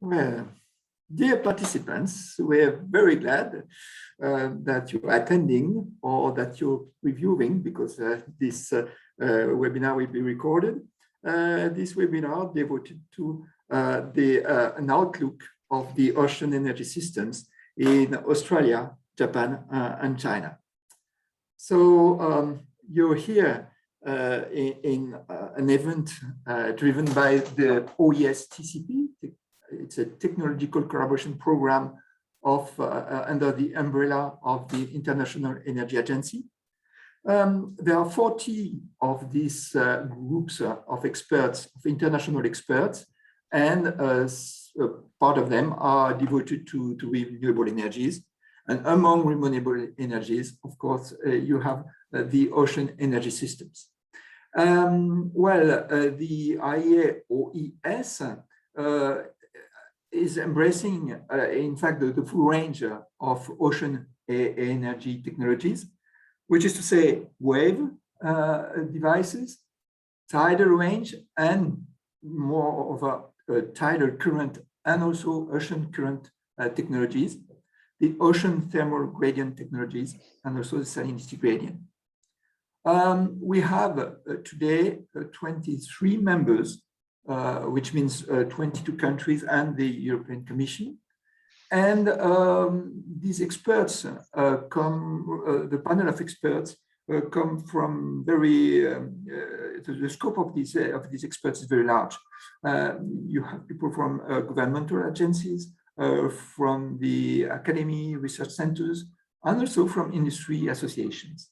Well, dear participants, we're very glad that you're attending or that you're reviewing, because this webinar will be recorded. This webinar devoted to an outlook of the ocean energy systems in Australia, Japan, and China. So you're here in an event driven by the OES TCP. It's a technological collaboration program of under the umbrella of the International Energy Agency. There are 40 of these groups of experts, of international experts, and part of them are devoted to renewable energies. And among renewable energies, of course, you have the ocean energy systems. The IEA-OES is embracing, in fact, the full range of ocean energy technologies, which is to say wave devices, tidal range, and more of a tidal current and also ocean current technologies, the ocean thermal gradient technologies, and also the salinity gradient. We have today 23 members, which means 22 countries and the European Commission. And these experts the panel of experts come from very, the scope of these experts is very large. You have people from governmental agencies, from the academy, research centers, and also from industry associations.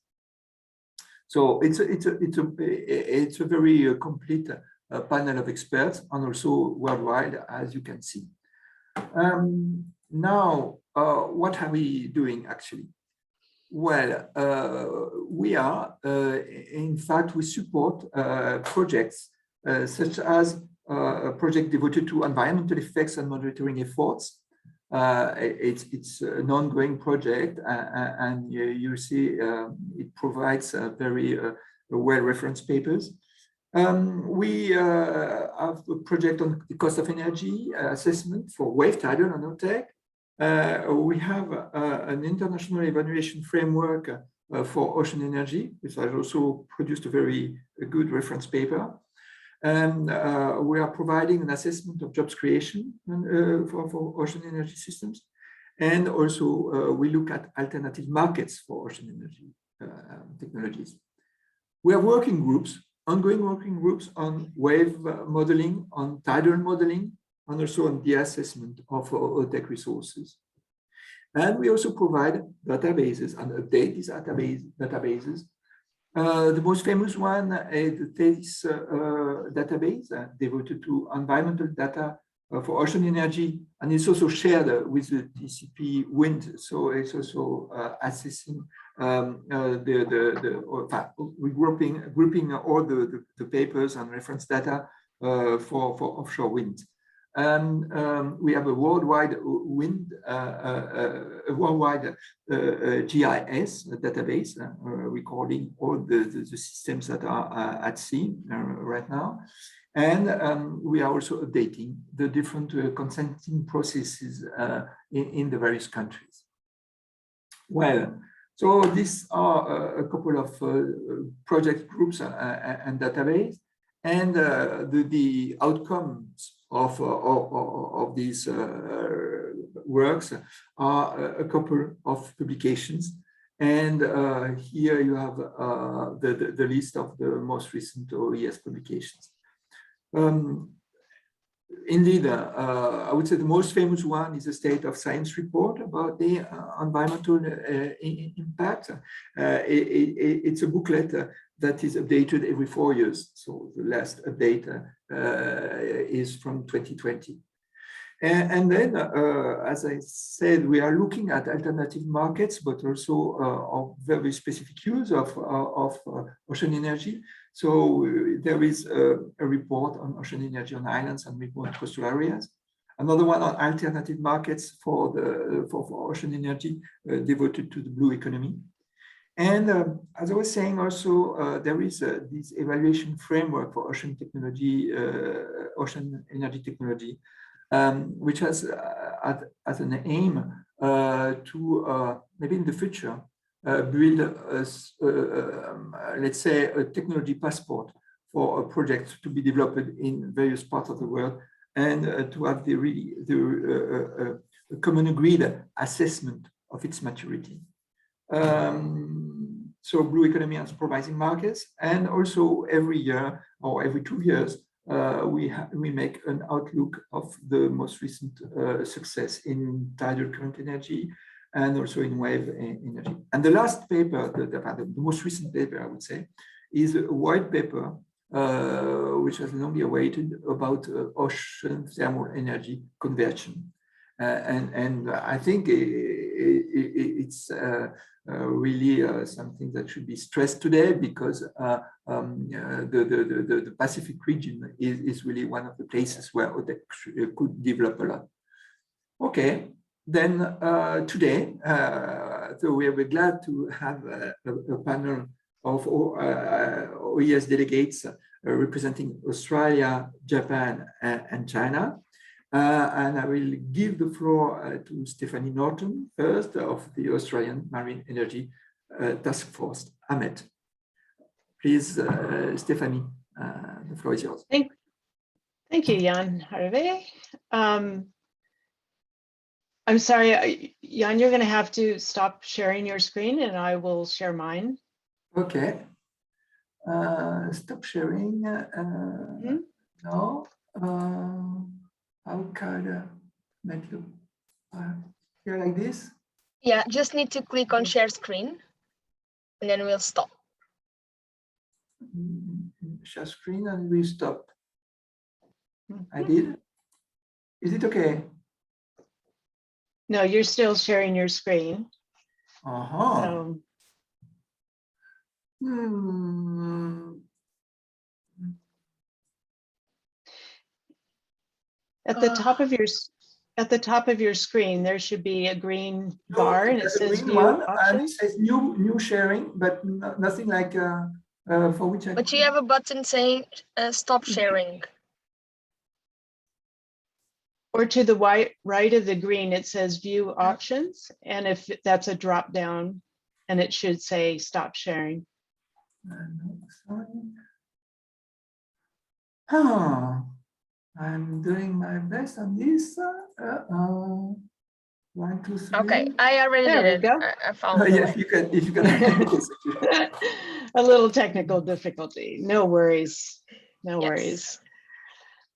So it's a very complete panel of experts, and also worldwide, as you can see. Now, what are we doing actually? Well, we are, in fact, we support projects such as a project devoted to environmental effects and monitoring efforts. It's an ongoing project, and you see it provides very well-referenced papers. We have a project on the cost of energy assessment for wave, tidal, and OTEC. We have an international evaluation framework for ocean energy, which has also produced a very good reference paper. And we are providing an assessment of jobs creation for ocean energy systems. And also we look at alternative markets for ocean energy technologies. We have working groups, ongoing working groups on wave modeling, on tidal modeling, and also on the assessment of OTEC resources. And we also provide databases and update these databases. The most famous one is the THESIS database devoted to environmental data for ocean energy, and it's also shared with the TCP wind. So it's also assessing grouping all the papers and reference data for offshore wind. And we have a worldwide GIS database recording all the systems that are at sea right now. And we are also updating the different consenting processes in the various countries. Well, so these are a couple of project groups and database, and the outcomes of these works are a couple of publications. And here you have the list of the most recent OES publications. Indeed, I would say the most famous one is the State of Science report about the environmental impact. It's a booklet that is updated every 4 years. So the last update is from 2020. And then, as I said, we are looking at alternative markets, but also of very specific use of ocean energy. So there is a report on ocean energy on islands and remote coastal areas. Another one on alternative markets for ocean energy devoted to the blue economy. And as I was saying, also there is this evaluation framework for ocean technology, ocean energy technology. which has as an aim to maybe in the future build let's say a technology passport for a project to be developed in various parts of the world, and to have the common agreed assessment of its maturity. So blue economy as promising markets, and also every year or every 2 years we make an outlook of the most recent success in tidal current energy and also in wave energy. And the last paper, the most recent paper, I would say, is a white paper which has long awaited about ocean thermal energy conversion. And I think it's really something that should be stressed today, because the Pacific region is really one of the places where OTEC could develop a lot. Okay, then today, so we are glad to have a panel of OES delegates representing Australia, Japan, and China. And I will give the floor to Stephanie Norton first, of the Australian Marine Energy Taskforce, AMET. Please, Stephanie, the floor is yours. Thank you, Yann-Hervé. I'm sorry, Yann, you're going to have to stop sharing your screen and I will share mine. Okay. Stop sharing. No. How can I make you here like this? Yeah, just need to click on share screen and then we'll stop. Share screen and we stop. I did. Is it okay? No, you're still sharing your screen. So, At the top of your screen, there should be a green bar, and it says view options. And it says new sharing, but nothing like for which I. But you have a button saying stop sharing. Or to the right of the green, it says view options, and if that's a drop down, and it should say stop sharing. I'm doing my best on this. 1, 2, 3. Okay, I already did it. Go. I found it. Yeah, if you can. A little technical difficulty. No worries. No worries.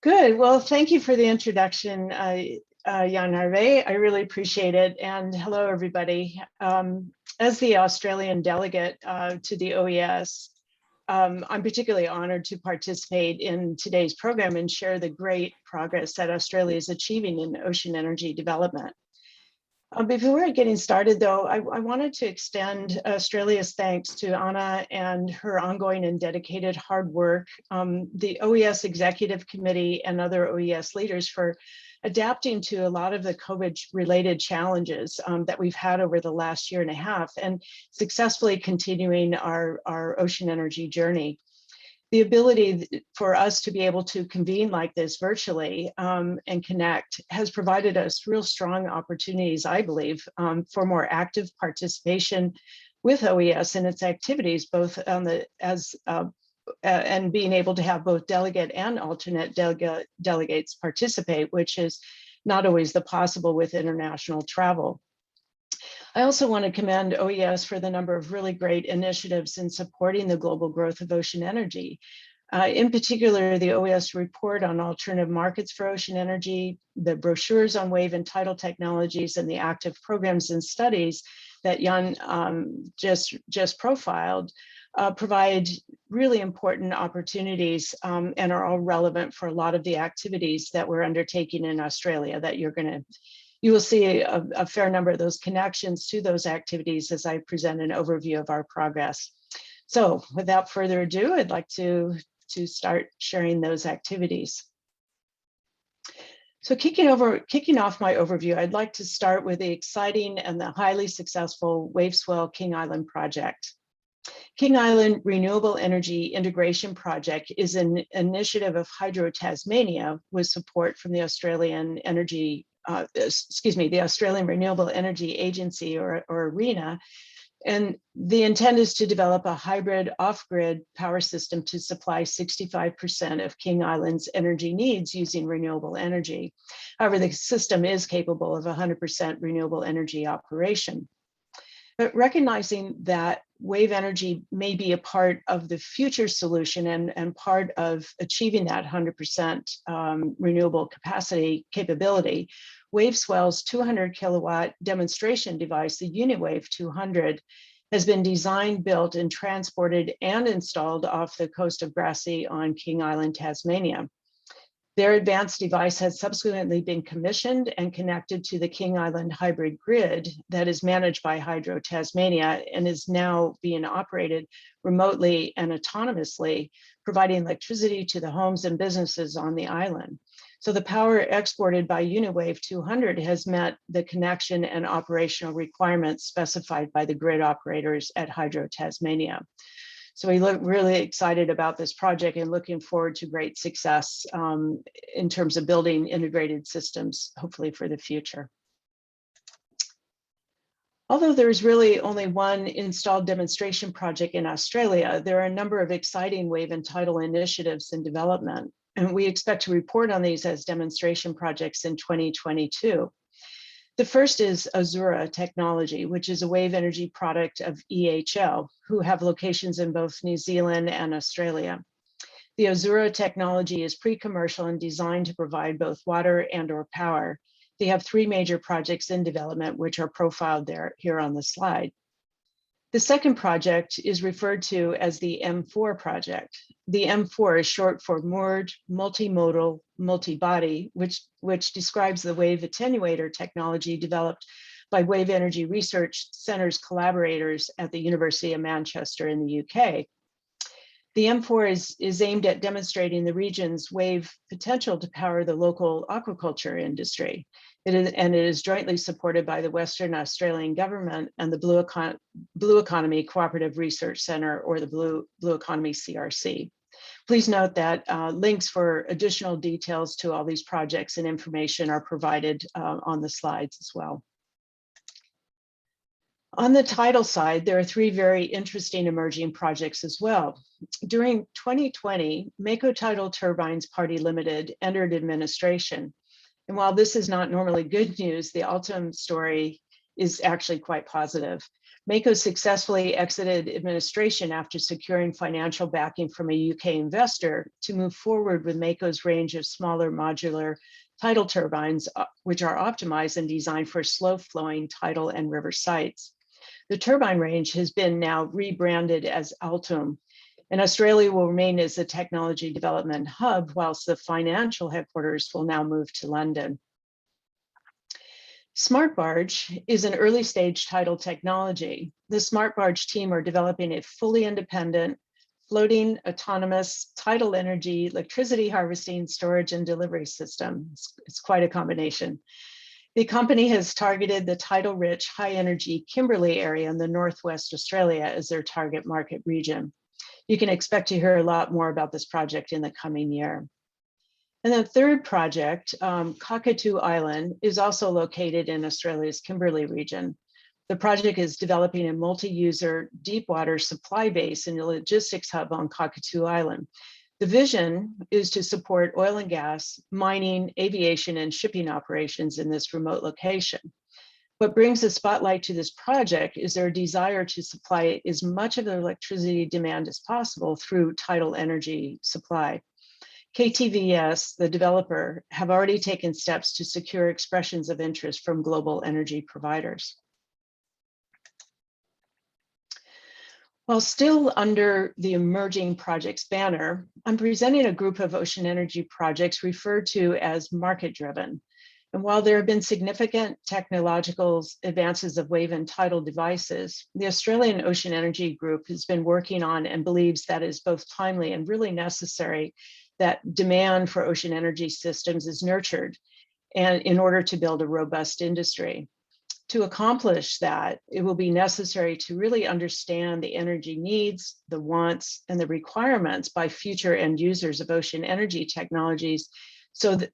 Good. Well, thank you for the introduction, Yann-Hervé. I really appreciate it. And hello, everybody. As the Australian delegate to the OES, I'm particularly honored to participate in today's program and share the great progress that Australia is achieving in ocean energy development. Before getting started, though, I wanted to extend Australia's thanks to Anna and her ongoing and dedicated hard work, the OES Executive Committee and other OES leaders for adapting to a lot of the COVID-related challenges that we've had over the last year and a half, and successfully continuing our ocean energy journey. The ability for us to be able to convene like this virtually and connect has provided us real strong opportunities, I believe, for more active participation with OES and its activities, both on the and being able to have both delegate and alternate delegates participate, which is not always the possible with international travel. I also want to commend OES for the number of really great initiatives in supporting the global growth of ocean energy. In particular, the OES report on alternative markets for ocean energy, the brochures on wave and tidal technologies, and the active programs and studies that Yann just profiled provide really important opportunities and are all relevant for a lot of the activities that we're undertaking in Australia that you will see a fair number of those connections to those activities as I present an overview of our progress. So without further ado, I'd like to start sharing those activities. So kicking off my overview, I'd like to start with the exciting and the highly successful Wave Swell King Island project. King Island Renewable Energy Integration Project is an initiative of Hydro Tasmania with support from the Australian the Australian Renewable Energy Agency, or ARENA. And the intent is to develop a hybrid off-grid power system to supply 65% of King Island's energy needs using renewable energy. However, the system is capable of 100% renewable energy operation. But recognizing that wave energy may be a part of the future solution and part of achieving that 100% renewable capability, WaveSwell's 200 kilowatt demonstration device, the UniWave 200, has been designed, built, and transported and installed off the coast of Grassy on King Island, Tasmania. Their advanced device has subsequently been commissioned and connected to the King Island hybrid grid that is managed by Hydro Tasmania and is now being operated remotely and autonomously, providing electricity to the homes and businesses on the island. So the power exported by UniWave 200 has met the connection and operational requirements specified by the grid operators at Hydro Tasmania. So we look really excited about this project and looking forward to great success in terms of building integrated systems, hopefully for the future. Although there's really only one installed demonstration project in Australia, there are a number of exciting wave and tidal initiatives in development, and we expect to report on these as demonstration projects in 2022. The first is Azura Technology, which is a wave energy product of EHL, who have locations in both New Zealand and Australia. The Azura Technology is pre-commercial and designed to provide both water and/or power. They have 3 major projects in development, which are profiled here on the slide. The second project is referred to as the M4 project. The M4 is short for Moored Multimodal Multibody, which describes the wave attenuator technology developed by Wave Energy Research Centre's collaborators at the University of Manchester in the UK. The M4 is aimed at demonstrating the region's wave potential to power the local aquaculture industry. It is jointly supported by the Western Australian government and the Blue Economy Cooperative Research Centre, or the Blue Economy CRC. Please note that links for additional details to all these projects and information are provided on the slides as well. On the tidal side, there are 3 very interesting emerging projects as well. During 2020, Mako Tidal Turbines Party Limited entered administration. And while this is not normally good news, the Altum story is actually quite positive. Mako successfully exited administration after securing financial backing from a UK investor to move forward with Mako's range of smaller modular tidal turbines, which are optimized and designed for slow-flowing tidal and river sites. The turbine range has been now rebranded as Altum, and Australia will remain as a technology development hub, whilst the financial headquarters will now move to London. Smart Barge is an early stage tidal technology. The Smart Barge team are developing a fully independent, floating, autonomous, tidal energy, electricity harvesting, storage, and delivery system. It's quite a combination. The company has targeted the tidal-rich, high-energy Kimberley area in the Northwest Australia as their target market region. You can expect to hear a lot more about this project in the coming year. And the third project, Cockatoo Island, is also located in Australia's Kimberley region. The project is developing a multi-user deep water supply base and a logistics hub on Cockatoo Island. The vision is to support oil and gas, mining, aviation, and shipping operations in this remote location. What brings the spotlight to this project is their desire to supply as much of their electricity demand as possible through tidal energy supply. KTVS, the developer, have already taken steps to secure expressions of interest from global energy providers. While still under the emerging projects banner, I'm presenting a group of ocean energy projects referred to as market-driven. And while there have been significant technological advances of wave and tidal devices, the Australian Ocean Energy Group has been working on and believes that is both timely and really necessary that demand for ocean energy systems is nurtured and in order to build a robust industry. To accomplish that, it will be necessary to really understand the energy needs, the wants, and the requirements by future end users of ocean energy technologies. So the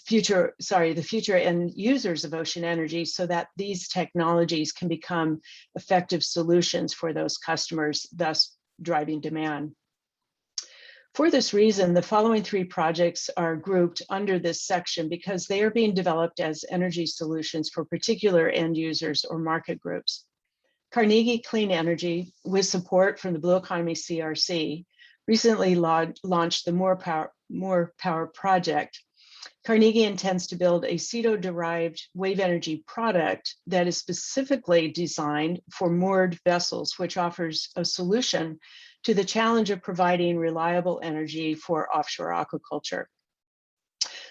future end users of ocean energy, so that these technologies can become effective solutions for those customers, thus driving demand. For this reason, the following 3 projects are grouped under this section because they are being developed as energy solutions for particular end users or market groups. Carnegie Clean Energy, with support from the Blue Economy CRC, recently launched the More Power project. Carnegie intends to build a CETO-derived wave energy product that is specifically designed for moored vessels, which offers a solution to the challenge of providing reliable energy for offshore aquaculture.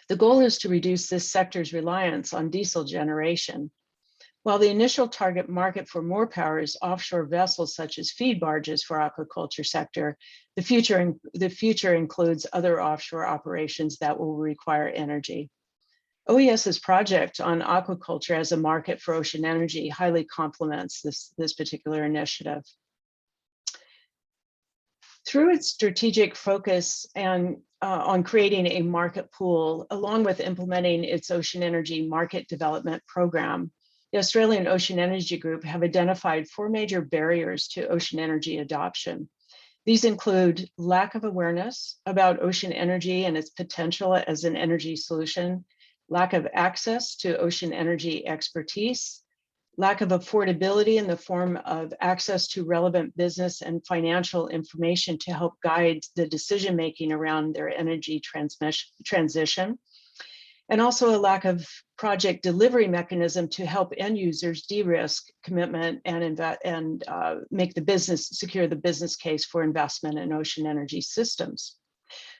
The goal is to reduce this sector's reliance on diesel generation. While the initial target market for more power is offshore vessels such as feed barges for aquaculture sector, the future includes other offshore operations that will require energy. OES's project on aquaculture as a market for ocean energy highly complements this particular initiative. Through its strategic focus and on creating a market pool, along with implementing its ocean energy market development program, the Australian Ocean Energy Group have identified 4 major barriers to ocean energy adoption. These include lack of awareness about ocean energy and its potential as an energy solution, lack of access to ocean energy expertise, lack of affordability in the form of access to relevant business and financial information to help guide the decision-making around their energy transition, and also a lack of project delivery mechanism to help end users de-risk commitment and secure the business case for investment in ocean energy systems.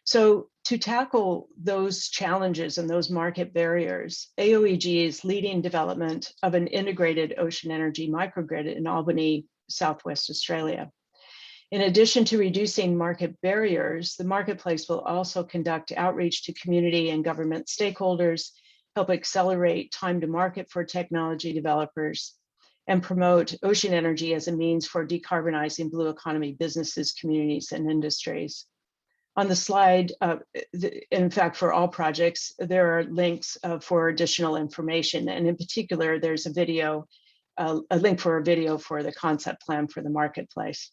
So to tackle those challenges and those market barriers, AOEG is leading development of an integrated ocean energy microgrid in Albany, Southwest Australia. In addition to reducing market barriers, the marketplace will also conduct outreach to community and government stakeholders, help accelerate time to market for technology developers, and promote ocean energy as a means for decarbonizing blue economy businesses, communities, and industries. On the slide, in fact, for all projects, there are links for additional information. And in particular, there's a link for a video for the concept plan for the marketplace.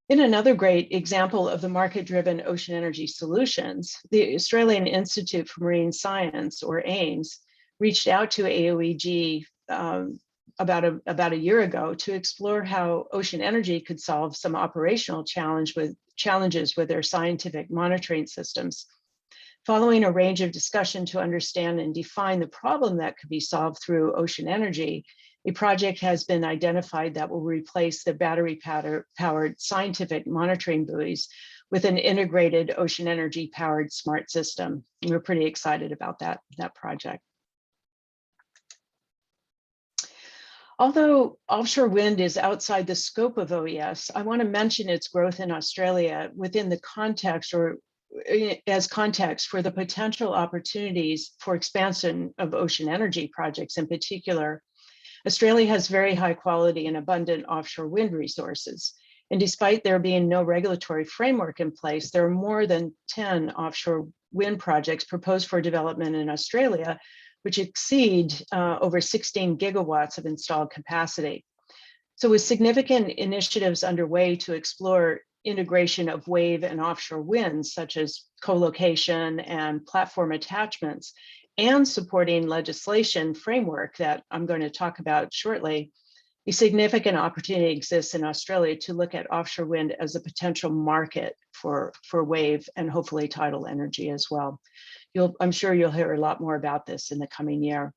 In another great example of the market-driven ocean energy solutions, the Australian Institute for Marine Science, or AIMS, reached out to AOEG about a year ago to explore how ocean energy could solve some operational challenges with their scientific monitoring systems. Following a range of discussion to understand and define the problem that could be solved through ocean energy, a project has been identified that will replace the battery-powered scientific monitoring buoys with an integrated ocean energy-powered smart system. And we're pretty excited about that project. Although offshore wind is outside the scope of OES, I want to mention its growth in Australia within the context, or as context, for the potential opportunities for expansion of ocean energy projects in particular. Australia has very high quality and abundant offshore wind resources. And despite there being no regulatory framework in place, there are more than 10 offshore wind projects proposed for development in Australia, which exceed over 16 gigawatts of installed capacity. So with significant initiatives underway to explore integration of wave and offshore winds, such as co-location and platform attachments, and supporting legislation framework that I'm going to talk about shortly, a significant opportunity exists in Australia to look at offshore wind as a potential market for wave and hopefully tidal energy as well. I'm sure you'll hear a lot more about this in the coming year.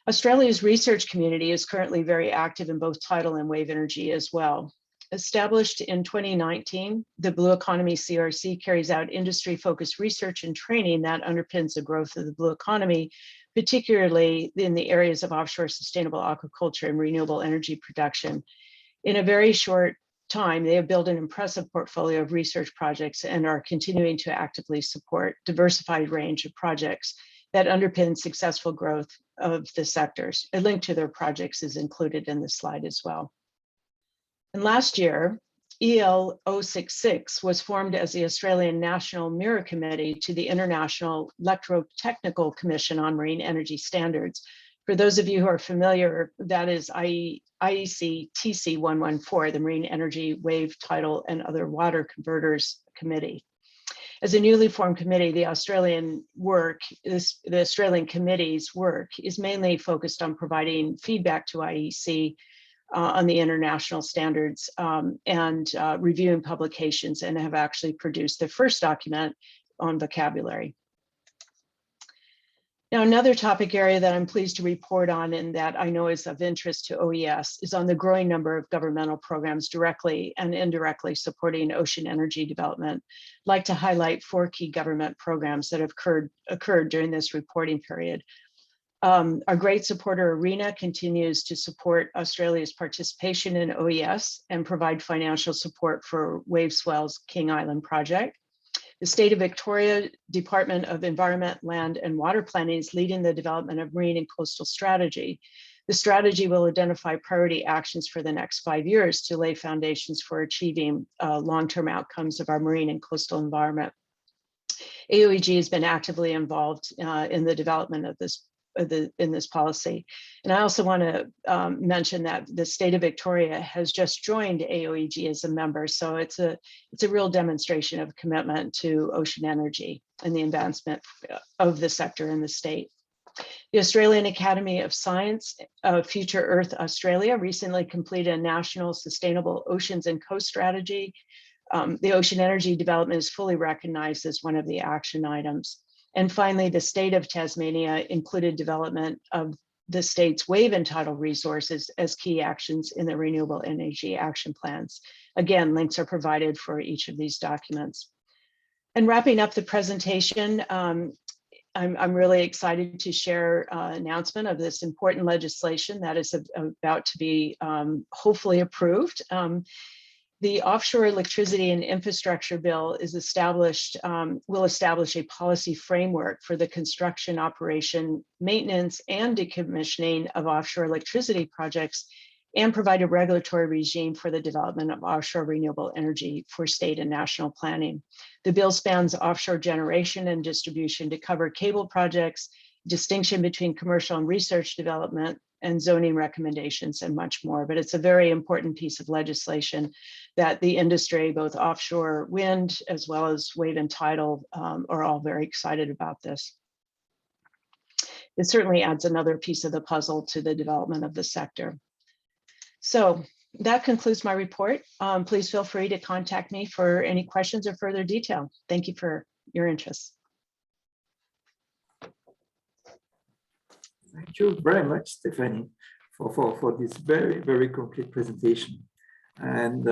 Australia's research community is currently very active in both tidal and wave energy as well. Established in 2019, the Blue Economy CRC carries out industry-focused research and training that underpins the growth of the blue economy, particularly in the areas of offshore sustainable aquaculture and renewable energy production. In a very short time, they have built an impressive portfolio of research projects and are continuing to actively support a diversified range of projects that underpin successful growth of the sectors. A link to their projects is included in the slide as well. And last year, EL-066 was formed as the Australian National Mirror Committee to the International Electrotechnical Commission on Marine Energy Standards. For those of you who are familiar, that is IEC TC 114, the Marine Energy, Wave, Tidal, and Other Water Converters Committee. As a newly formed committee, the Australian committee's work is mainly focused on providing feedback to IEC on the international standards and reviewing publications, and have actually produced the first document on vocabulary. Now, another topic area that I'm pleased to report on and that I know is of interest to OES is on the growing number of governmental programs directly and indirectly supporting ocean energy development. I'd like to highlight 4 key government programs that have occurred during this reporting period. Our great supporter ARENA continues to support Australia's participation in OES and provide financial support for Waveswell's King Island project. The State of Victoria Department of Environment, Land and Water Planning is leading the development of marine and coastal strategy. The strategy will identify priority actions for the next 5 years to lay foundations for achieving long-term outcomes of our marine and coastal environment. AOEG has been actively involved in the development of this in this policy. And I also want to mention that the state of Victoria has just joined AOEG as a member. So it's a real demonstration of commitment to ocean energy and the advancement of the sector in the state. The Australian Academy of Science, Future Earth Australia, recently completed a national sustainable oceans and coast strategy. The ocean energy development is fully recognized as one of the action items. And finally, the state of Tasmania included development of the state's wave and tidal resources as key actions in the renewable energy action plans. Again, links are provided for each of these documents. And wrapping up the presentation, I'm really excited to share an announcement of this important legislation that is about to be hopefully approved. The Offshore Electricity and Infrastructure Bill is will establish a policy framework for the construction, operation, maintenance, and decommissioning of offshore electricity projects, and provide a regulatory regime for the development of offshore renewable energy for state and national planning. The bill spans offshore generation and distribution to cover cable projects, distinction between commercial and research development, and zoning recommendations, and much more. But it's a very important piece of legislation that the industry, both offshore wind as well as wave and tidal, are all very excited about this. It certainly adds another piece of the puzzle to the development of the sector. So that concludes my report. Please feel free to contact me for any questions or further detail. Thank you for your interest. Thank you very much, Stephanie, for this very, very complete presentation. And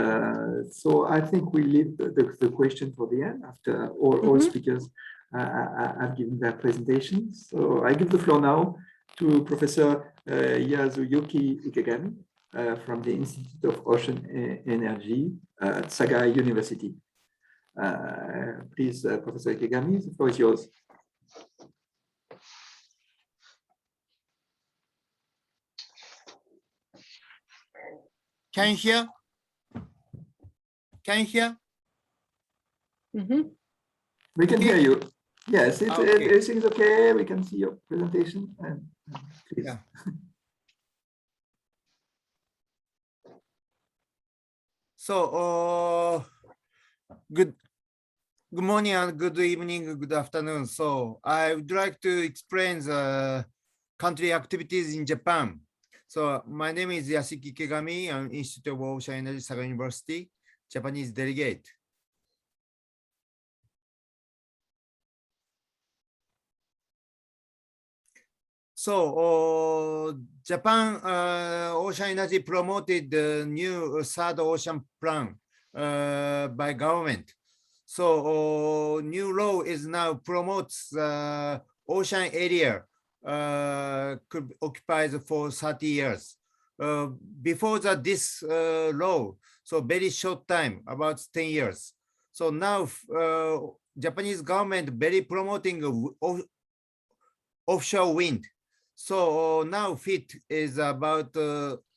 so I think we leave the question for the end after all speakers have given their presentations. So I give the floor now to Professor Yasuyuki Ikegami from the Institute of Ocean Energy at Saga University. Please, Professor Ikegami, the floor is yours. Can you hear? Can you hear? We can hear you. Yes, Okay. everything's okay. We can see your presentation. And please. Yeah. So, good morning and good evening, good afternoon. So I would like to explain the country activities in Japan. So my name is Yasuyuki Ikegami. I'm Institute of Ocean Energy, Saga University, Japanese delegate. So Japan Ocean Energy promoted the new third ocean plan by government. So new law is now promotes ocean area could occupies for 30 years. Before that, this law, so very short time, about 10 years. So now Japanese government very promoting offshore wind. So now FIT is about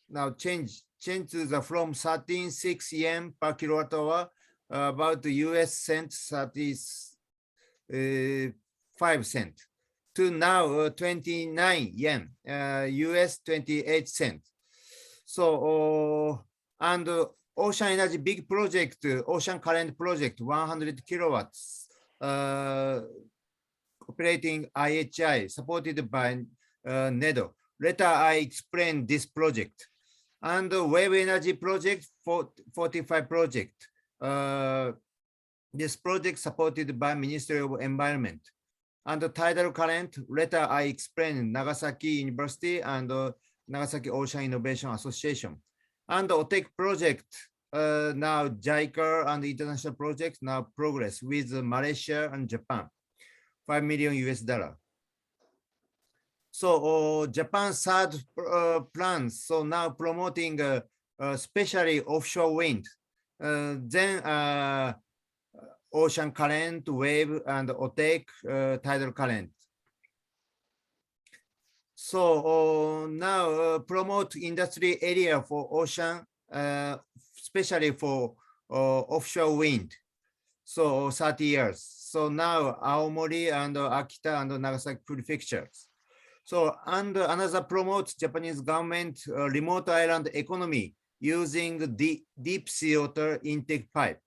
now change to the from 13.6 yen per kilowatt hour, about the US cent 35 cent, to now 29 yen, US 28 cents. So and ocean energy big project, ocean current project, 100 kilowatts, operating IHI, supported by NEDO. Later I explain this project. And wave energy project, 45 project. This project supported by Ministry of Environment. And the tidal current, later I explain Nagasaki University and Nagasaki Ocean Innovation Association. And the OTEC project, now JICA and international projects now progress with Malaysia and Japan, $5 million US. So Japan's third plan, so now promoting especially offshore wind, then ocean current, wave, and OTEC tidal current. So now promote industry area for ocean, especially for offshore wind. So 30 years. So now Aomori and Akita and Nagasaki prefectures. So and another promotes Japanese government remote island economy using the deep sea water intake pipe.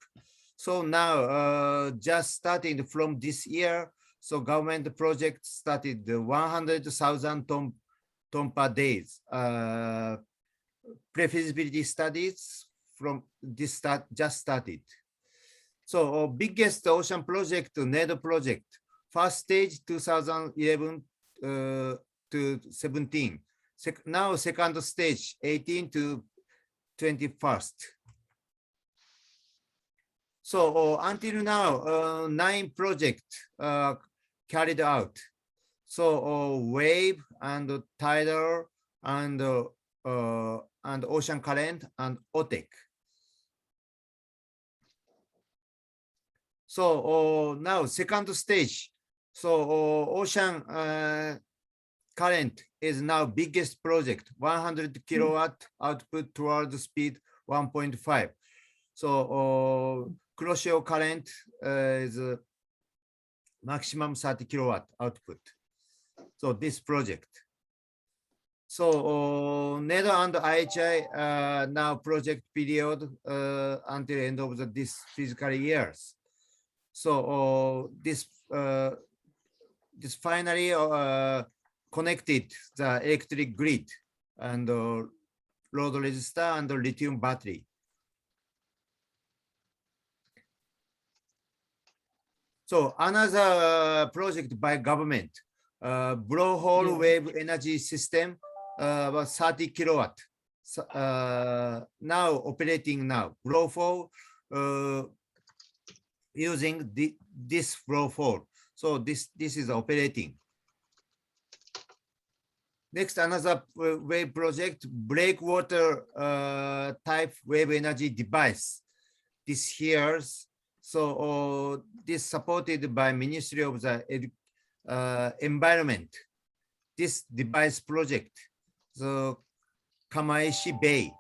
So now just starting from this year, so government project started 100,000 ton per days. Pre-feasibility studies from this just started. So biggest ocean project, NEDO project, first stage 2011 to 17. Now second stage 18 to 21st. So until now, 9 projects carried out. So wave and tidal and ocean current and OTEC. So now second stage. So ocean current is now biggest project, 100 kilowatt output toward the speed 1.5. So Kuroshio current is maximum 30 kilowatt output. So this project. So NEDO and IHI now project period until end of this fiscal years. So this finally connected the electric grid and load resistor and lithium battery. So another project by government, blowhole wave energy system, about 30 kilowatt. Now operating now, blowhole using this blowhole. So this is operating. Next, another wave project, breakwater type wave energy device. This here's. So this supported by Ministry of the Environment. This device project, the Kamaishi Bay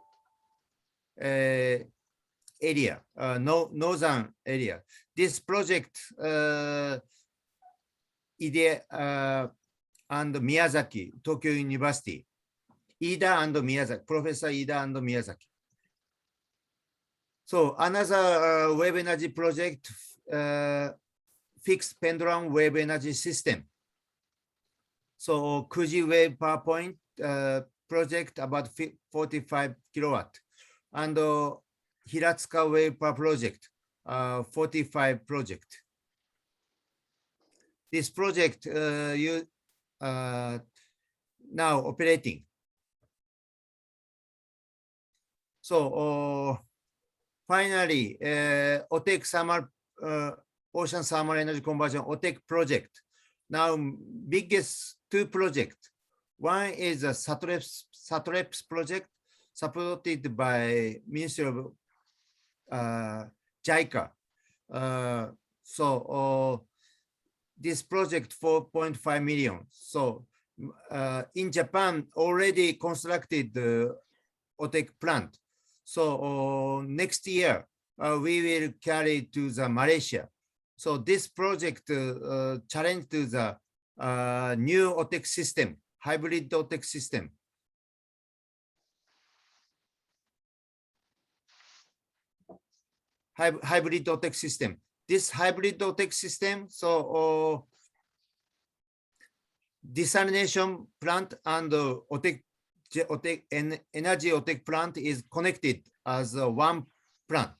area, northern area. This project, IDE and Miyazaki, Tokyo University, Ida and Miyazaki, Professor Ida and Miyazaki. So another wave energy project, fixed pendulum wave energy system. So Kuji wave power point project about 45 kilowatt, and Hiratsuka wave power project, 45 project. This project now operating. So finally, OTEC thermal, ocean thermal energy conversion, OTEC project. Now, biggest 2 projects. One is a SATREPS project supported by Ministry of JICA. So this project 4.5 million. So in Japan, already constructed the OTEC plant. So next year, we will carry to the Malaysia. So this project challenge to the new OTEC system, hybrid OTEC system. Hybrid OTEC system. This hybrid OTEC system, so desalination plant and OTEC energy OTEC plant is connected as one plant.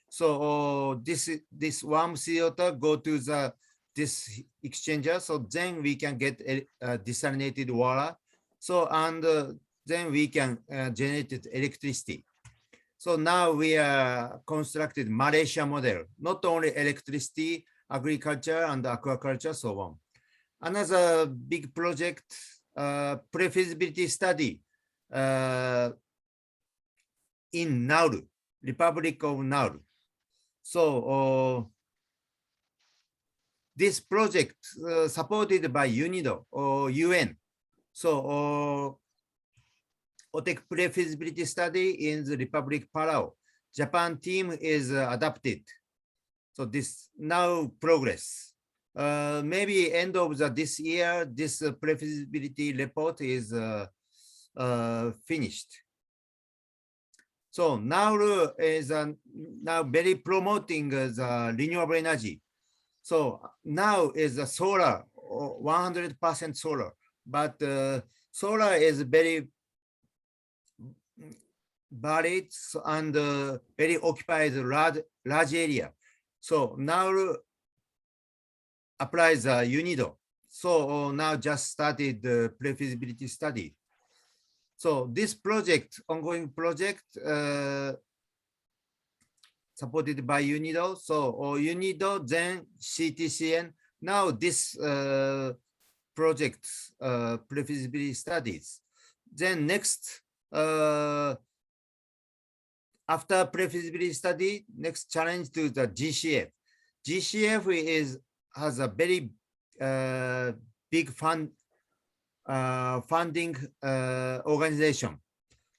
So this warm CO2 go to this exchanger. So then we can get desalinated water. So and then we can generate electricity. So now we are constructed Malaysia model, not only electricity, agriculture and aquaculture, so on. Another big project, pre-feasibility study in Nauru, Republic of Nauru. So this project supported by UNIDO or UN. So OTEC pre-feasibility study in the Republic Palau. Japan team is adapted. So this now progress. Maybe end of this year, this pre-feasibility report is finished. So Nauru is now very promoting the renewable energy. So now is the solar, 100% solar, but solar is very varied and very occupies large area. So now applies UNIDO. So now just started the pre-feasibility study. So this project, ongoing project, supported by UNIDO. So UNIDO, then CTCN. Now this project pre-feasibility studies. Then next, after pre-feasibility study, next challenge to the GCF. GCF has a very big funding organization.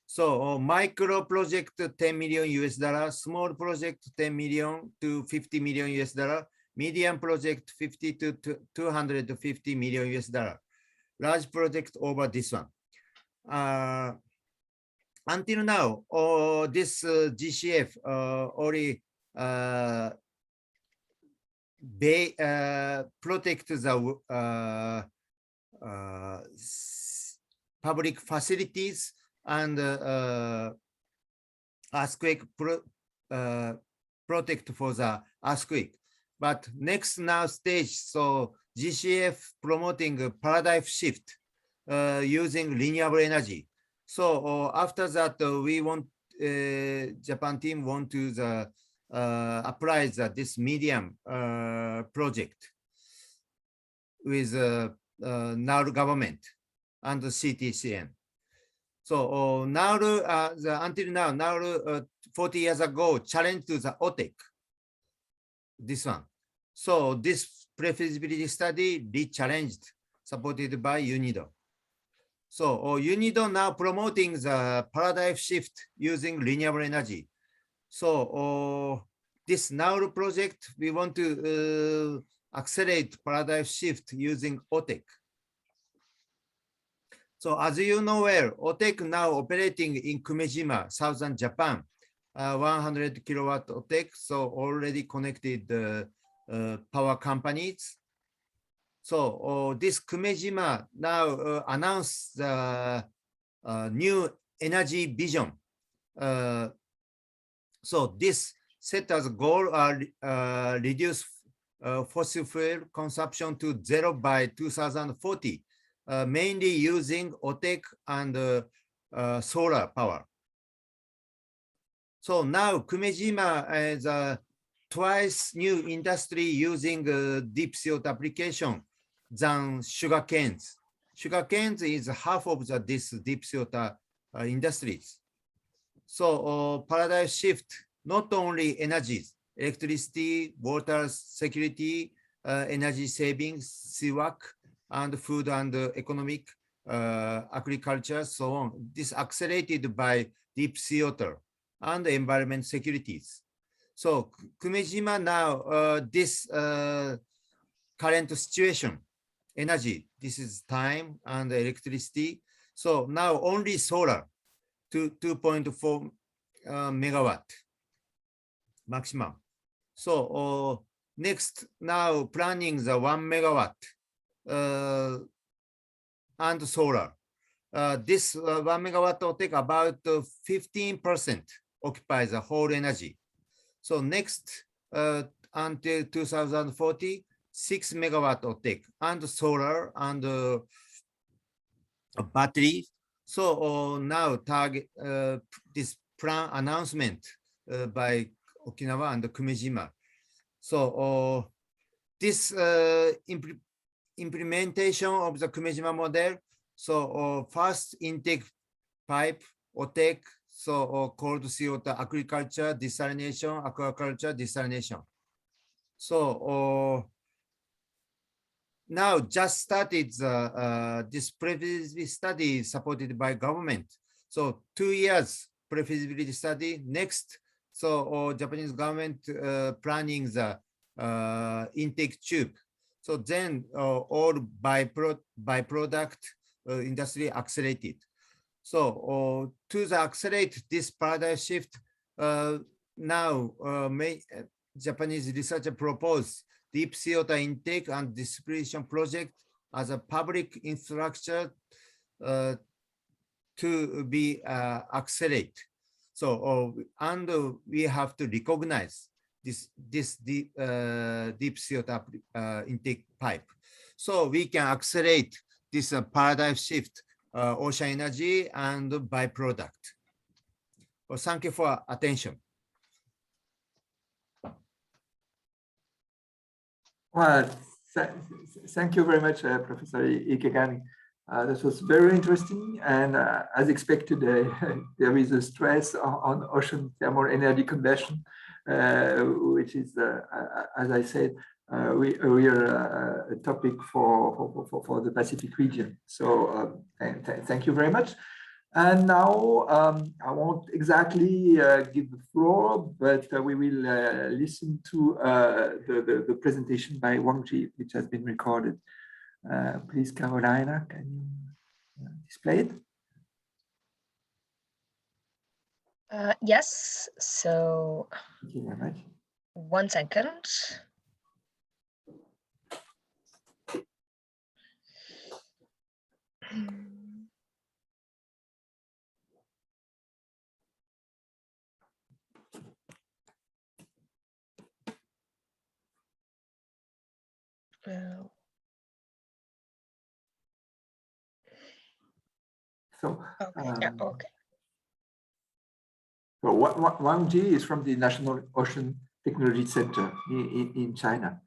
So micro project 10 million US dollar, small project 10 million to 50 million US dollar, medium project 50 to 250 million US dollar, large project over this one. Until now, this GCF only protect the public facilities and earthquake protect for the earthquake. But next now stage, so GCF promoting a paradigm shift using renewable energy. So after that, we want Japan team want to apply this medium project with Nauru government and the CTCN. So Nauru, until now, Nauru 40 years ago challenged to the OTEC, this one. So this pre-feasibility study re-challenged, supported by UNIDO. So UNIDO now promoting the paradigm shift using renewable energy. So this Nauru project, we want to accelerate paradigm shift using OTEC. So as you know well, OTEC now operating in Kumejima, southern Japan, 100 kilowatt OTEC, so already connected power companies. So this Kumejima now announced the new energy vision. So this set as goal reduce fossil fuel consumption to 0 by 2040. Mainly using OTEC and solar power. So now Kumejima is twice new industry using deep CO2 application than sugar canes. Sugar canes is half of this deep CO2 industries. So paradigm shift, not only energies, electricity, water security, energy savings, CWAC, and food and economic, agriculture, so on. This accelerated by deep sea water and environment securities. So Kumejima now, this current situation, energy, this is time and electricity. So now only solar to 2.4 megawatt maximum. So next now planning the 1 megawatt and solar. This 1 megawatt will take about 15% occupy the whole energy. So next until 2040, 6 megawatt will take, and solar and battery. So now target this plan announcement by Okinawa and Kumejima. So this implementation of the Kumejima model. So first intake pipe or take, so cold CO2 agriculture desalination, aquaculture desalination. So now just started this pre-feasibility study supported by government. So 2 years pre-feasibility study. Next, so Japanese government planning the intake tube. So then all byproduct industry accelerated. So to accelerate this paradigm shift, now Japanese researcher propose deep sea water intake and distribution project as a public infrastructure to be accelerate. So and we have to recognize this deep sea water intake pipe, so we can accelerate this paradigm shift, ocean energy and byproduct. Well, thank you for attention. Well, thank you very much, Professor Ikegami. This was very interesting, and as expected, there is a stress on ocean thermal energy conversion, which is, as I said, a topic for the Pacific region. So thank you very much. And now I won't exactly give the floor, but we will listen to the presentation by Wang Ji, which has been recorded. Please, Carolina, can you display it? Yes, so Thank you very much. 1 second. So, Okay, yeah, okay. So Wang Ji is from the National Ocean Technology Center in China,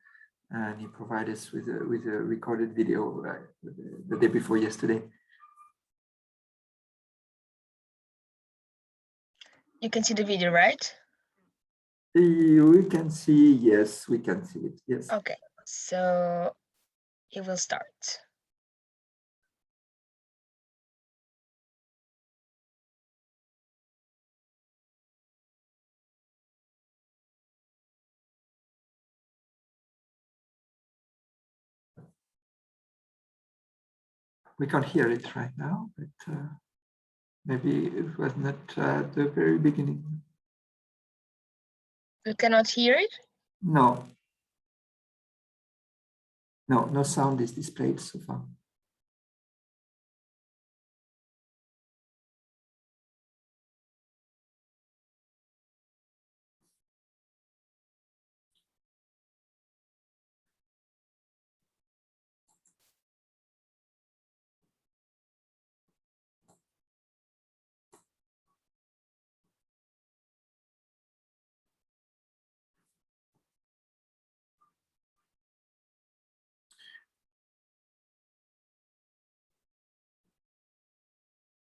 and he provided us with a recorded video the day before yesterday. You can see the video, right? We can see, yes, we can see it, yes. Okay, so it will start. We can't hear it right now, but maybe it was not at the very beginning. You cannot hear it? No. No sound is displayed so far.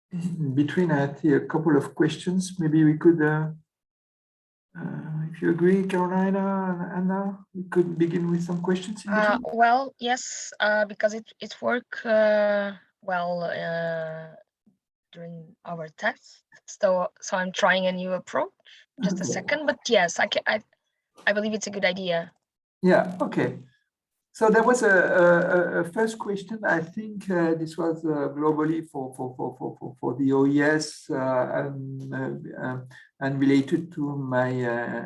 In between, I had a couple of questions. Maybe we could If you agree, Carolina and Anna, we could begin with some questions in between. Well, yes, because it worked well during our test. So I'm trying a new approach. Just a Okay. second, but yes, I believe it's a good idea. Yeah, okay. So there was a first question. I think this was globally for the OES and related to my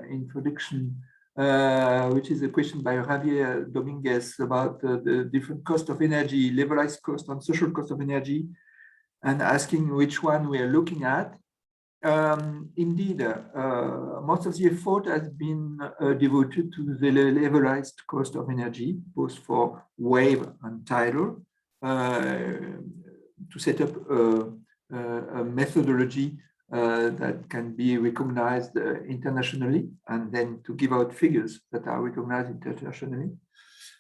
introduction, which is a question by Javier Dominguez about the different cost of energy, levelized cost and social cost of energy, and asking which one we are looking at. Indeed, most of the effort has been devoted to the levelized cost of energy, both for wave and tidal, to set up a methodology that can be recognized internationally, and then to give out figures that are recognized internationally.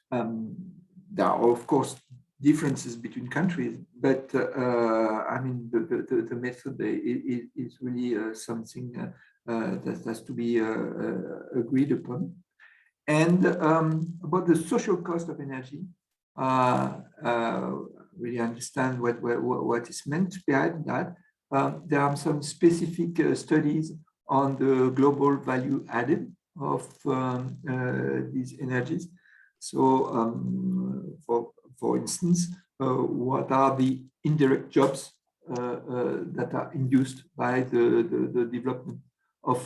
There are, of course, differences between countries, but I mean, the method is really something that has to be agreed upon. And about the social cost of energy, really understand what is meant behind that. There are some specific studies on the global value added of these energies. So for instance, what are the indirect jobs that are induced by the development of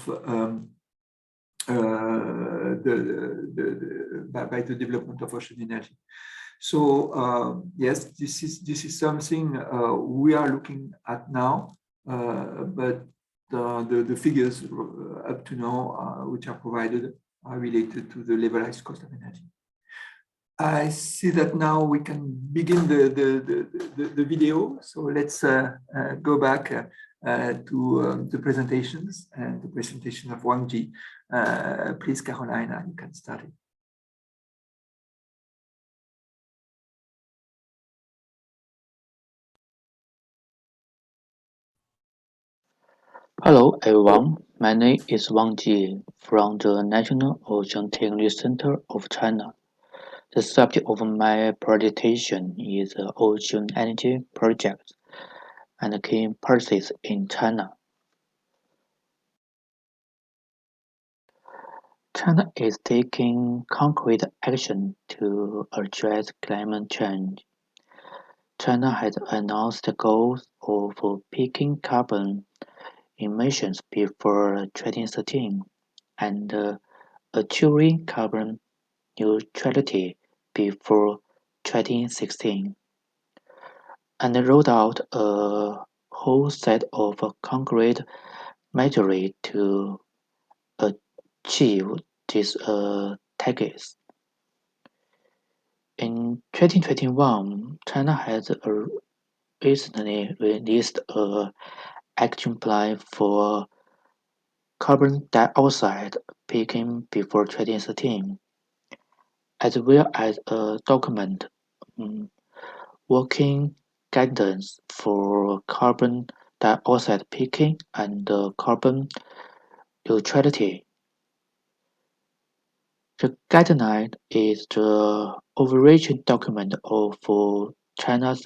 by the development of ocean energy? So yes, this is something we are looking at now, but the figures up to now which are provided are related to the levelized cost of energy. I see that now we can begin the video. So let's go back to the presentations and the presentation of Wang Ji. Please, Carolina, you can start it. Hello everyone, my name is Wang Ji from the National Ocean Technology Center of China. The subject of my presentation is ocean energy projects and key policies in China. China is taking concrete action to address climate change. China has announced goals of peaking carbon emissions before 2013 and achieving carbon neutrality before 2016, and rolled out a whole set of concrete measures to achieve these targets. In 2021, China has recently released an action plan for carbon dioxide peaking before 2013, as well as a document working guidance for carbon dioxide peaking and carbon neutrality. The guideline is the overarching document of China's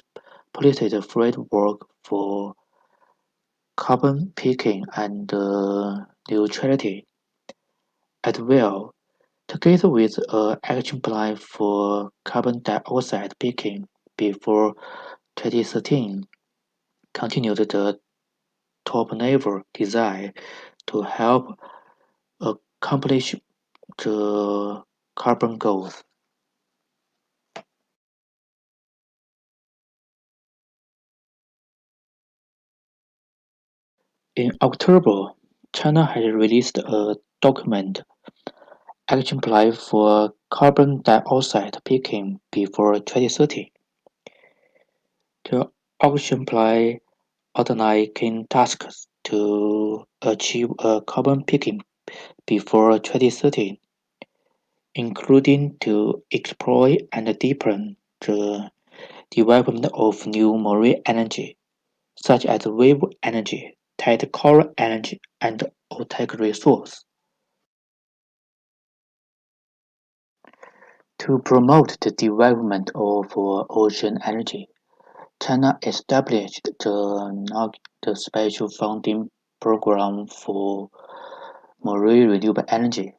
policy framework for carbon peaking and neutrality. As well, together with an action plan for carbon dioxide peaking before 2013, continued the top-level design to help accomplish the carbon goals. In October, China has released a document, Action Plan for Carbon Dioxide Peaking before 2030. The action plan outlines key tasks to achieve a carbon peaking before 2030, including to explore and deepen the development of new marine energy, such as wave energy, tidal energy, and voltaic resource. To promote the development of ocean energy, China established the Special Funding Program for Marine Renewable Energy.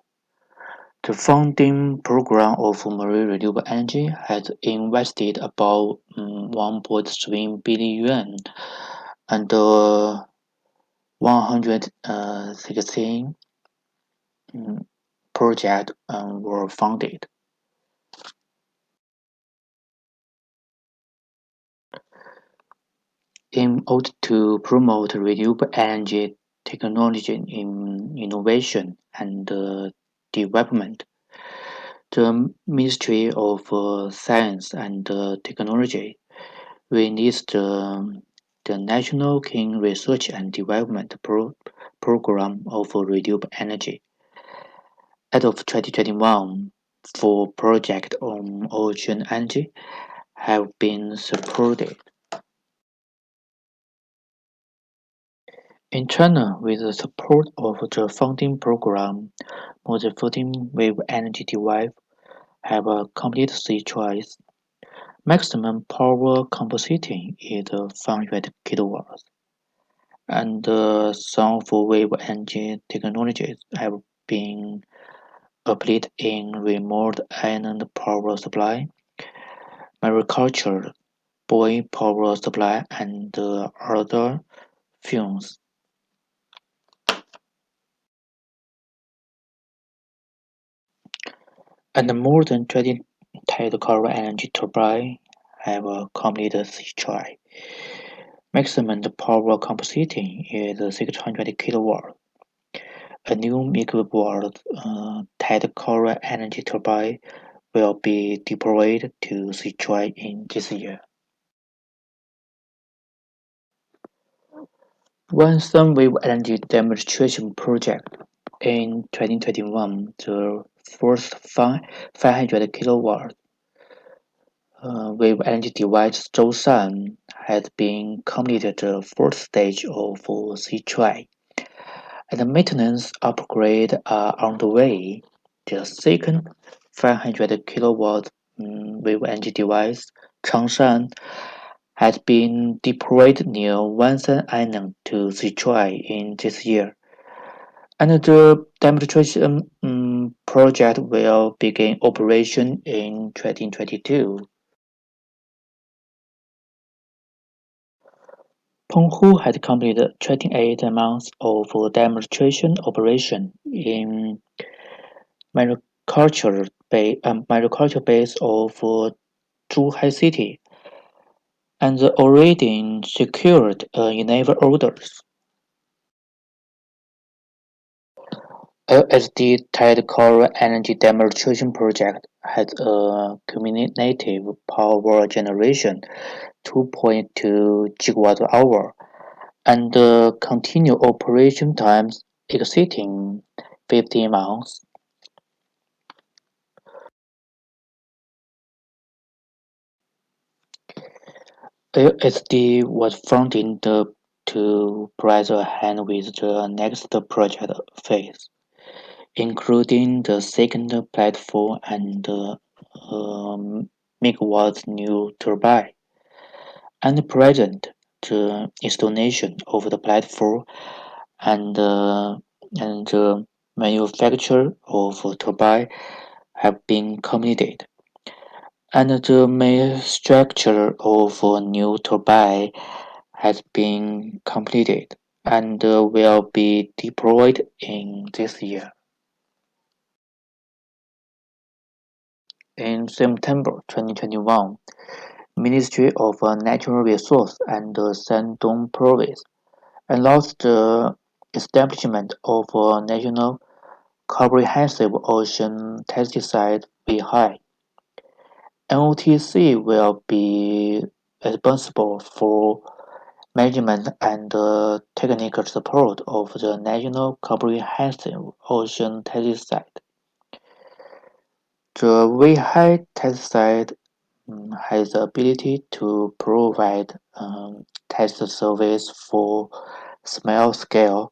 The funding program of marine renewable energy has invested about 1.3 billion yuan and 116 projects were funded. In order to promote renewable energy technology innovation and development, the Ministry of Science and Technology released the National Clean Research and Development Program of Renewable Energy. As of 2021, 4 projects on ocean energy have been supported. In China, with the support of the funding program, more than 14 wave energy devices have a complete sea choice. Maximum power capacity is 500 kilowatts, and some of wave energy technologies have been applied in remote island power supply, agriculture, buoy power supply, and other fields. And more than 20 tidal energy turbines have a complete sea choice. Maximum power capacity is 600 kilowatts. A new megawatt tidal energy turbine will be deployed to Sichuan in this year. One sun-wave energy demonstration project in 2021, the first 500 kilowatt wave energy device Zhoushan has been completed the fourth stage of Sichuan, and the maintenance upgrade are on the way. The second 500 kilowatt wave energy device Changshan has been deployed near Wansan Island to Sichuan in this year, and the demonstration project will begin operation in 2022. Penghu had completed 28 months of demonstration operation in mariculture base of Zhuhai City, and already secured naval orders. LSD Tide Core Energy Demonstration Project has a cumulative power generation 2.2 gigawatt-hour and continued operation times exceeding 15 months. LSD was funded to press ahead with the next project phase, including the second platform and megawatt new turbine, and present the installation of the platform and the manufacture of turbine have been completed, and the main structure of a new turbine has been completed and will be deployed in this year. In September 2021, Ministry of Natural Resources and Shandong Province announced the establishment of a National Comprehensive Ocean Testing Site (Weihai). NOTC will be responsible for management and technical support of the National Comprehensive Ocean Testing Site. The Weihai test site has the ability to provide test service for small-scale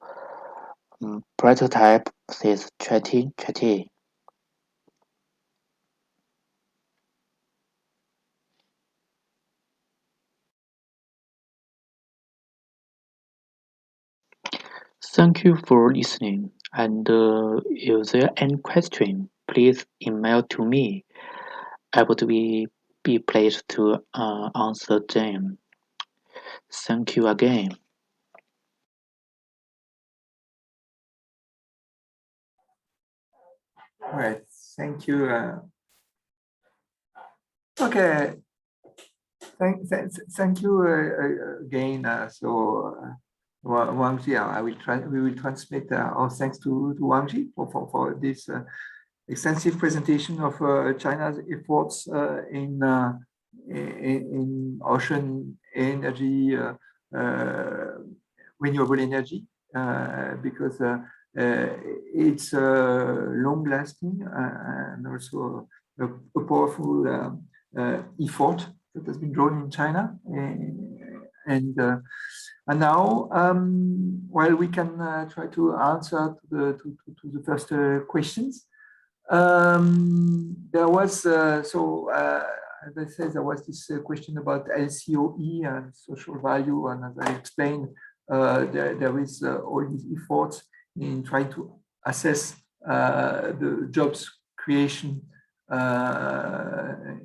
prototype since 2020. Thank you for listening. And if there are any questions, please email to me. I would be pleased to answer them. Thank you again. All right, thank you. Okay, thank you again. Wang Ji, we will transmit our thanks to Wang Ji for this extensive presentation of China's efforts in ocean energy, renewable energy, because it's long-lasting and also a powerful effort that has been drawn in China. And now, while we can try to answer to the first questions, there was, as I said, there was this question about LCOE and social value. And as I explained, there is all these efforts in trying to assess the jobs creation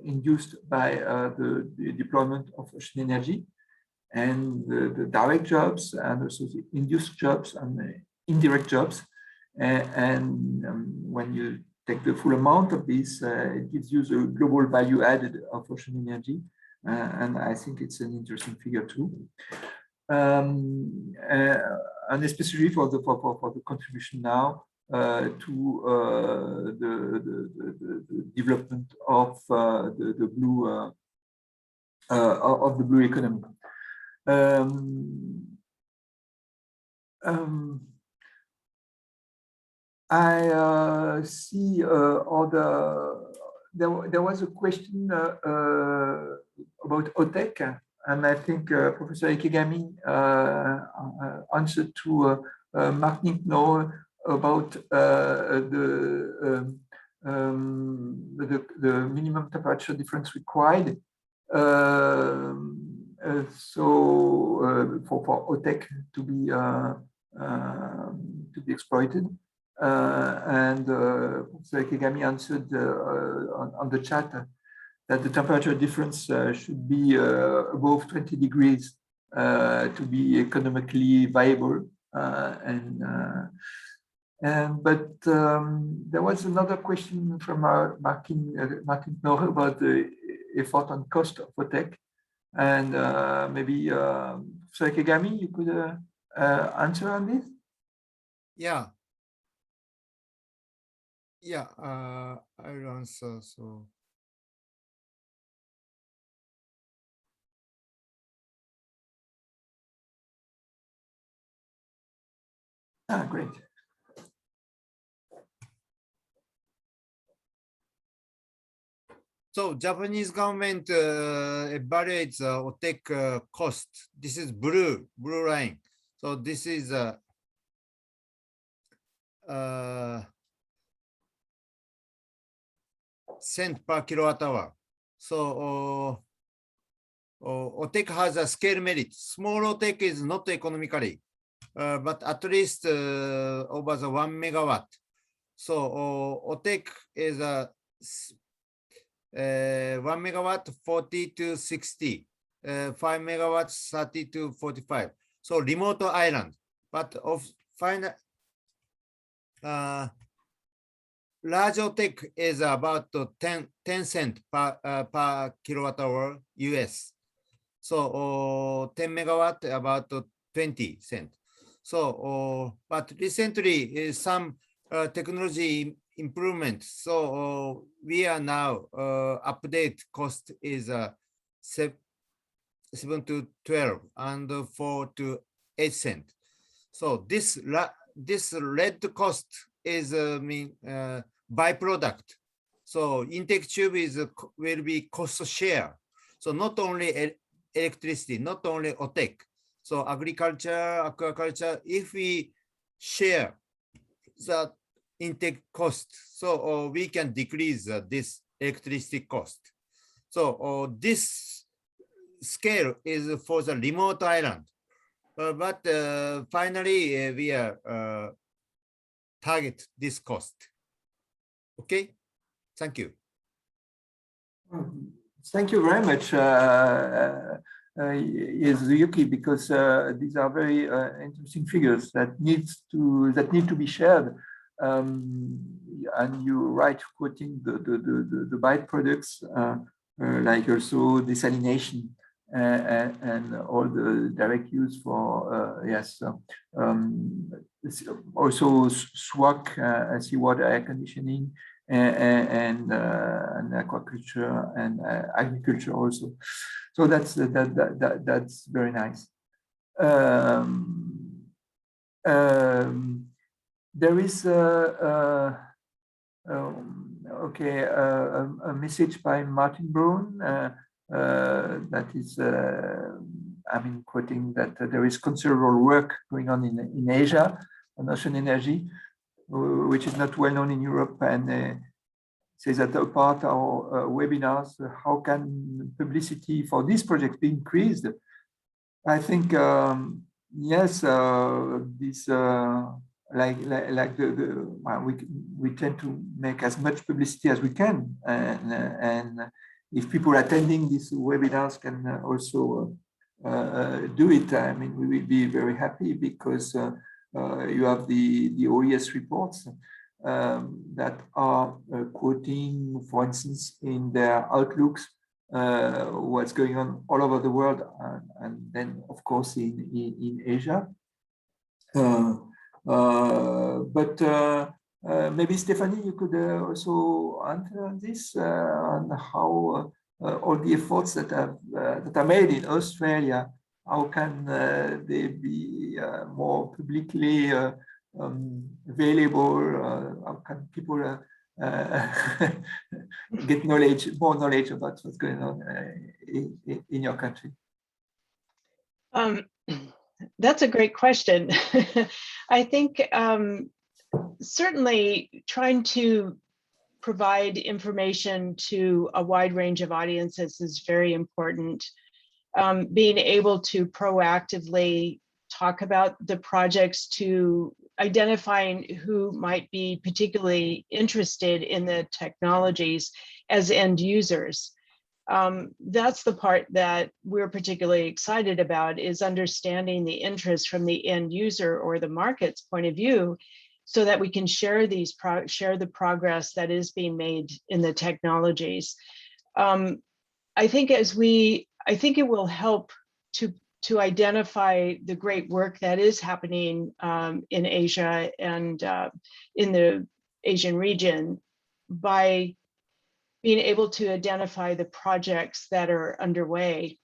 induced by the deployment of ocean energy, and the direct jobs and also the induced jobs and the indirect jobs. When you take the full amount of this, it gives you the global value added of ocean energy. And I think it's an interesting figure too. And especially for the contribution now to the development of the blue economy. I see there was a question about OTEC, and I think Professor Ikegami answered to Mark Nickno about the minimum temperature difference required. For OTEC to be exploited. And Professor Ikegami answered on the chat that the temperature difference should be above 20 degrees to be economically viable. But there was another question from Martin Knorr about the effort and cost of OTEC. And maybe Professor Ikegami, you could answer on this? Yeah. Yeah, I'll answer. So, Great. So Japanese government evaluates OTEC cost. This is blue line. So this is cent per kilowatt hour. So OTEC has a scale merit. Small OTEC is not economically, but at least over the 1 megawatt. So OTEC is a 1 megawatt 40 to 60, 5 megawatts 30 to 45. So remote island, but of final large OTEC is about 10 cents per kilowatt hour US. So 10 megawatt about 20 cents. So but recently some technology improvement. So we are now update cost is 7 to 12 and 4 to 8 cents. So this red cost is byproduct. So intake tube is will be cost share. So not only electricity, not only OTEC. So agriculture, aquaculture, if we share the intake cost, so we can decrease this electricity cost. So this scale is for the remote island. but finally we are target this cost. Okay, thank you. Thank you very much, Yasuyuki, because these are very interesting figures that need to be shared. And you're right, quoting the byproducts, like also desalination and all the direct use for also SWAC, seawater air conditioning, and aquaculture and agriculture also. So that's very nice. There is a message by Martin Brown that is, quoting that there is considerable work going on in Asia on ocean energy, which is not well known in Europe, and says that apart our webinars, how can publicity for this project be increased? I think yes, this we tend to make as much publicity as we can, and if people attending these webinars can also do it, I mean, we will be very happy, because you have the OES reports that are quoting, for instance, in their outlooks, what's going on all over the world, and then of course in Asia. But maybe Stephanie, you could also answer on this, on how all the efforts that are made in Australia, how can they be more publicly available? How can people get more knowledge about what's going on in your country? That's a great question. I think certainly trying to provide information to a wide range of audiences is very important. Being able to proactively talk about the projects, to identifying who might be particularly interested in the technologies as end users. That's the part that we're particularly excited about, is understanding the interest from the end user or the market's point of view, so that we can share the progress that is being made in the technologies. I think it will help to identify the great work that is happening in Asia and in the Asian region, by being able to identify the projects that are underway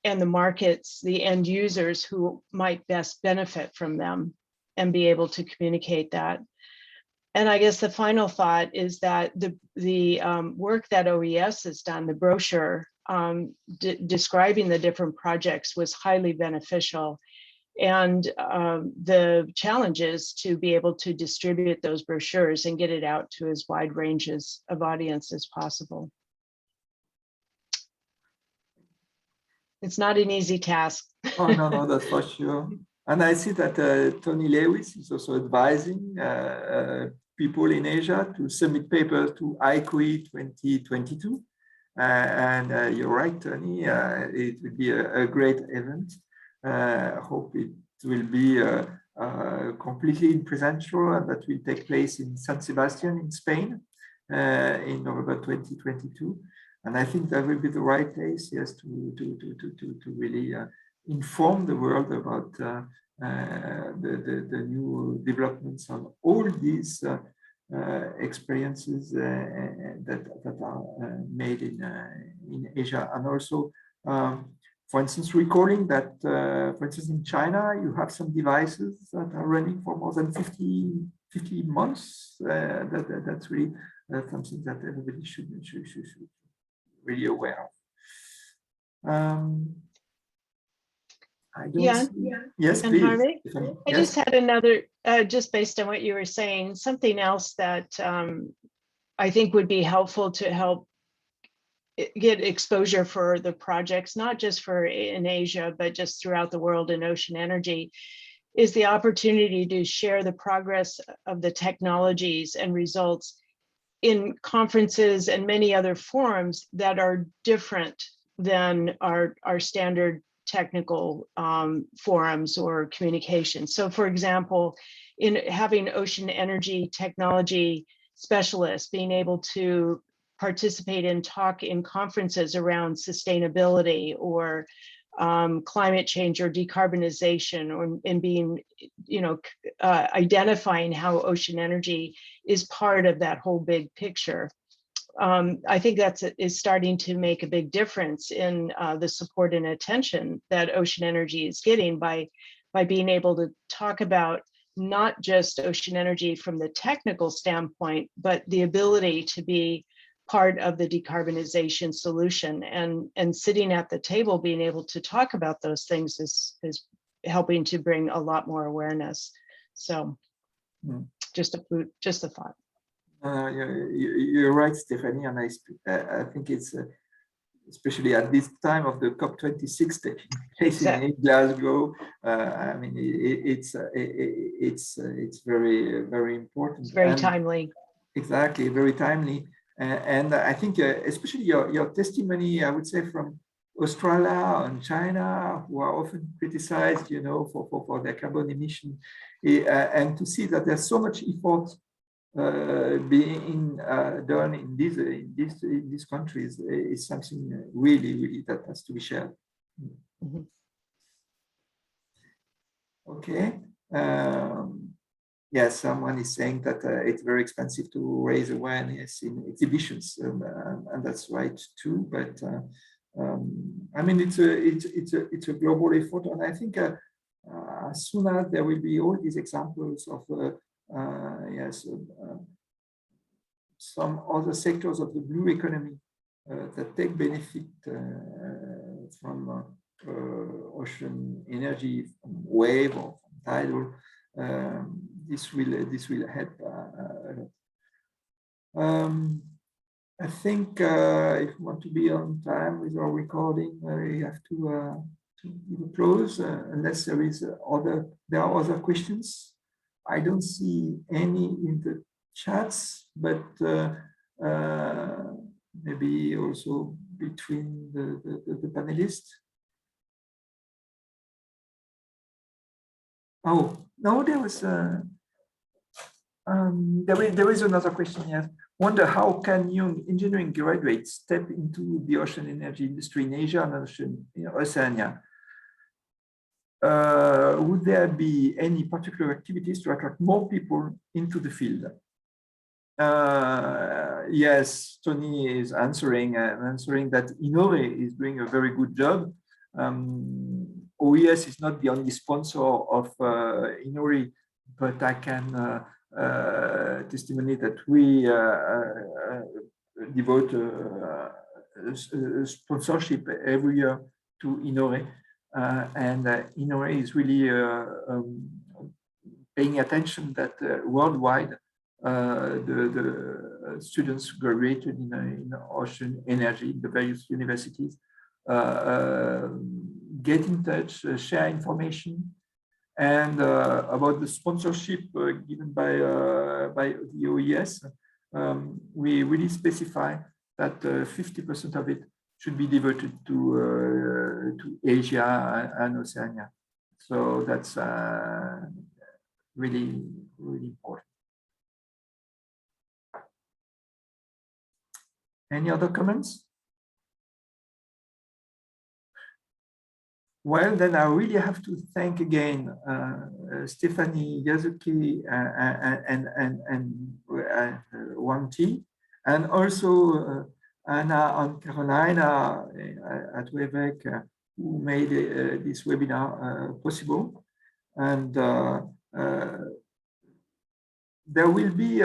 and the markets, the end users who might best benefit from them, and be able to communicate that. And I guess the final thought is that the work that OES has done, the brochure describing the different projects, was highly beneficial. And the challenge is to be able to distribute those brochures and get it out to as wide ranges of audience as possible. It's not an easy task. Oh, no, that's for sure. And I see that Tony Lewis is also advising people in Asia to submit papers to IEA 2022. And you're right, Tony, it will be a great event. I hope it will be completely in presential, and that will take place in San Sebastian in Spain in November 2022. And I think that will be the right place, yes, to really inform the world about the new developments on all these experiences that are made in Asia, and also, for instance, recalling that, for instance, in China, you have some devices that are running for more than 50 months. That's really something that everybody should really aware of. I don't see. Yes, please. Yann-Hervé, I just had another, just based on what you were saying, something else that I think would be helpful to help get exposure for the projects, not just for in Asia, but just throughout the world in ocean energy, is the opportunity to share the progress of the technologies and results in conferences and many other forums that are different than our standard technical forums or communications. So for example, in having ocean energy technology specialists being able to participate and talk in conferences around sustainability or climate change or decarbonization, or in being, identifying how ocean energy is part of that whole big picture. I think is starting to make a big difference in the support and attention that ocean energy is getting by being able to talk about not just ocean energy from the technical standpoint, but the ability to be part of the decarbonization solution, and sitting at the table being able to talk about those things is helping to bring a lot more awareness. So just a thought. You're right, Stephanie, and I think it's especially at this time of the COP26 taking place in Glasgow. I mean, it's very, very important. It's very timely. Exactly, very timely. And I think especially your testimony, I would say, from Australia and China, who are often criticized, for their carbon emission, and to see that there's so much effort being done in these countries is something really, really that has to be shared. Mm-hmm. Okay. Yes, someone is saying that it's very expensive to raise awareness in exhibitions, and that's right too. But I mean, it's a global effort, and I think as soon as there will be all these examples of some other sectors of the blue economy that take benefit from ocean energy, from wave or from tidal. This will help a lot. I think if we want to be on time with our recording, we have to close unless there are other questions. I don't see any in the chats, but maybe also between the panelists. Oh, no, there was there is another question here. Wonder how can young engineering graduates step into the ocean energy industry in Asia and Oceania? Would there be any particular activities to attract more people into the field? Yes, Tony is answering that INNOVE is doing a very good job. OES is not the only sponsor of INNOVE, but I can testimony that we devote sponsorship every year to INNOVE, and INNOVE is really paying attention that worldwide the students graduated in ocean energy in the various universities get in touch, share information, and about the sponsorship given by the OES, we really specify that 50% of it should be devoted to Asia and Oceania. So that's really, really important. Any other comments? Well, then I really have to thank again Stephanie, Yasuyuki, and Wang Ji, and also Anna and Carolina at Roeck, who made this webinar possible. And there will be,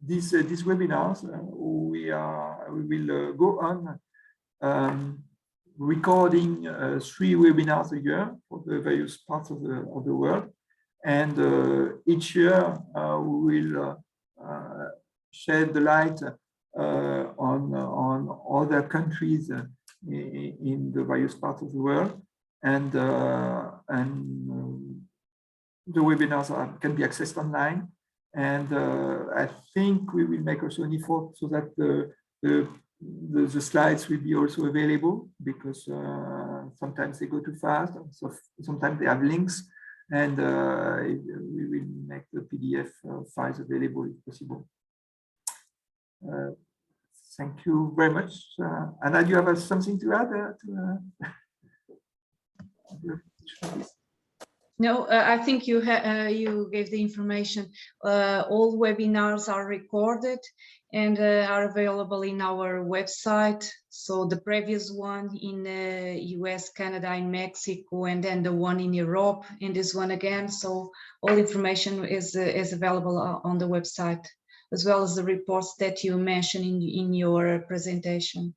these webinars. We will go on recording 3 webinars a year for the various parts of the world, and each year we will shed the light on other countries in the various parts of the world, and the webinars can be accessed online. And I think we will make also an effort so that the slides will be also available, because sometimes they go too fast, so sometimes they have links, and we will make the PDF files available if possible. Thank you very much. Anna, do you have something to add? No, I think you gave the information. All webinars are recorded and are available in our website. So the previous one in the US, Canada, and Mexico, and then the one in Europe, and this one again. So all information is available on the website, as well as the reports that you mentioned in your presentation.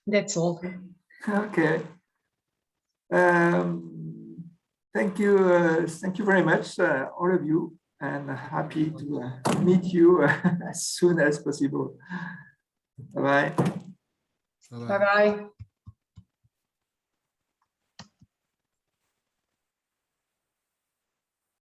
That's all. Okay. Thank you very much, all of you, and happy to meet you as soon as possible. Bye-bye. Bye-bye.